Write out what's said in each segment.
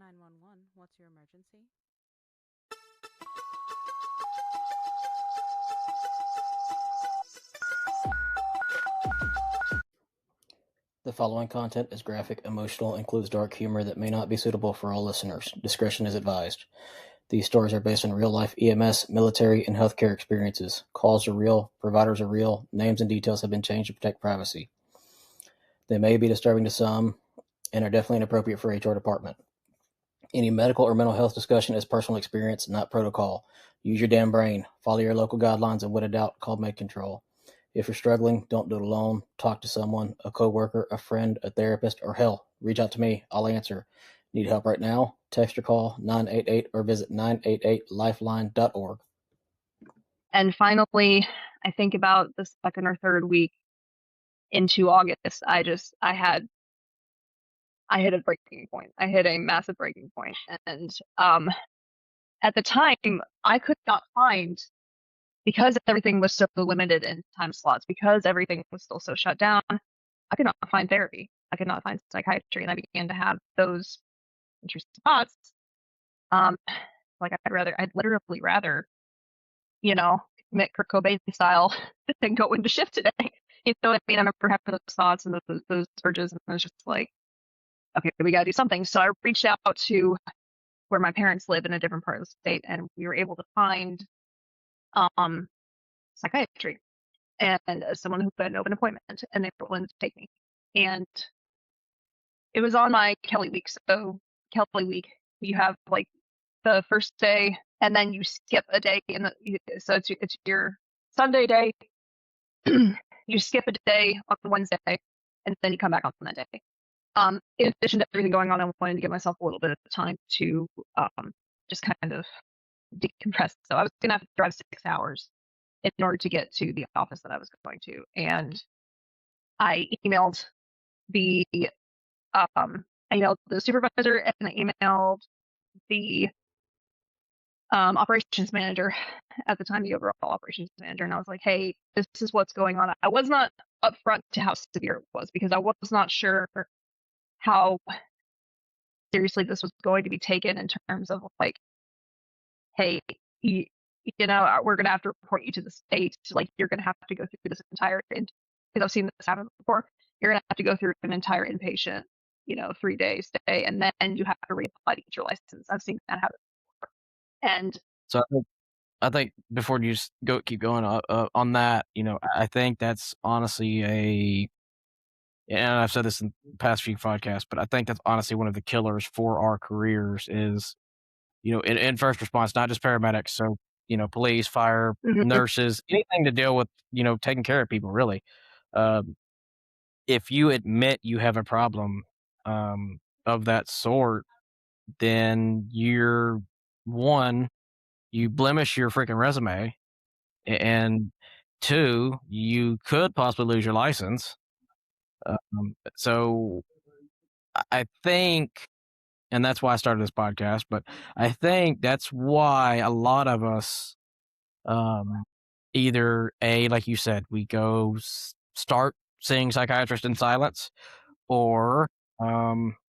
911, what's your emergency? The following content is graphic, emotional, and includes dark humor that may not be suitable for all listeners. Discretion is advised. These stories are based on real-life EMS, military, and healthcare experiences. Calls are real, providers are real, names and details have been changed to protect privacy. They may be disturbing to some and are definitely inappropriate for HR department. Any medical or mental health discussion is personal experience, not protocol. Use your damn brain. Follow your local guidelines, and when in doubt, call med control. If you're struggling, don't do it alone. Talk to someone, a coworker, a friend, a therapist, or hell, reach out to me. I'll answer. Need help right now? Text or call 988 or visit 988lifeline.org. And finally, I think about the second or third week into August, I hit a breaking point. I hit a massive breaking point. And at the time, I could not find, because everything was so limited in time slots, because everything was still so shut down, I could not find therapy. I could not find psychiatry. And I began to have those interesting thoughts. Like I'd literally rather, commit Kurt Cobain style than go into shift today. You know what I mean? I remember having those thoughts and those urges, and I was just like, okay, we got to do something. So I reached out to where my parents live in a different part of the state, and we were able to find psychiatry and someone who had an open appointment, and they were willing to take me. And it was on my Kelly week. So Kelly week, you have like the first day, and then you skip a day so it's your Sunday day. You skip a day on Wednesday, and then you come back on that day. In addition to everything going on, I wanted to give myself a little bit of time to just kind of decompress. So I was gonna have to drive 6 hours in order to get to the office that I was going to, and I emailed the supervisor, and I emailed the operations manager at the time, the overall operations manager, and I was like, hey, this is what's going on. I was not upfront to how severe it was, because I was not sure how seriously this was going to be taken in terms of like, hey, we're going to have to report you to the state. Like, you're going to have to go through this entire, because I've seen this happen before, you're going to have to go through an entire inpatient, 3-day stay, and then you have to reapply to get your license. I've seen that happen before. And so I think before you just keep going on that, I think that's honestly and I've said this in the past few podcasts, but I think that's honestly one of the killers for our careers is, in first response, not just paramedics. So, police, fire, nurses, anything to deal with, taking care of people, really. If you admit you have a problem of that sort, then you blemish your freaking resume, and 2, you could possibly lose your license. So I think, and that's why I started this podcast, but I think that's why a lot of us, either like you said, we go start seeing psychiatrists in silence, or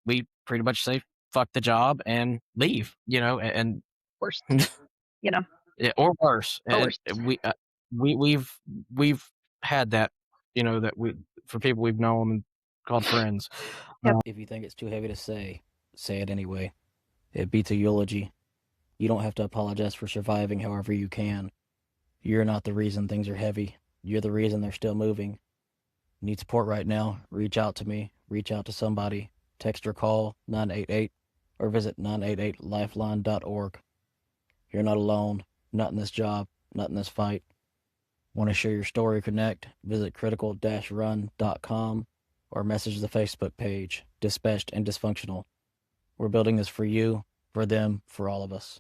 we pretty much say fuck the job and leave, and worse, or worse. Or worse. We've had that, that for people we've known called friends. If you think it's too heavy to say it anyway. It beats a eulogy. You don't have to apologize for surviving however you can. You're not the reason things are heavy. You're the reason they're still moving. Need support right now? Reach out to me. Reach out to somebody. Text or call 988 or visit 988lifeline.org. You're not alone. Not in this job. Not in this fight. Want to share your story or connect? Visit critical-run.com or message the Facebook page, Dispatched and Dysfunctional. We're building this for you, for them, for all of us.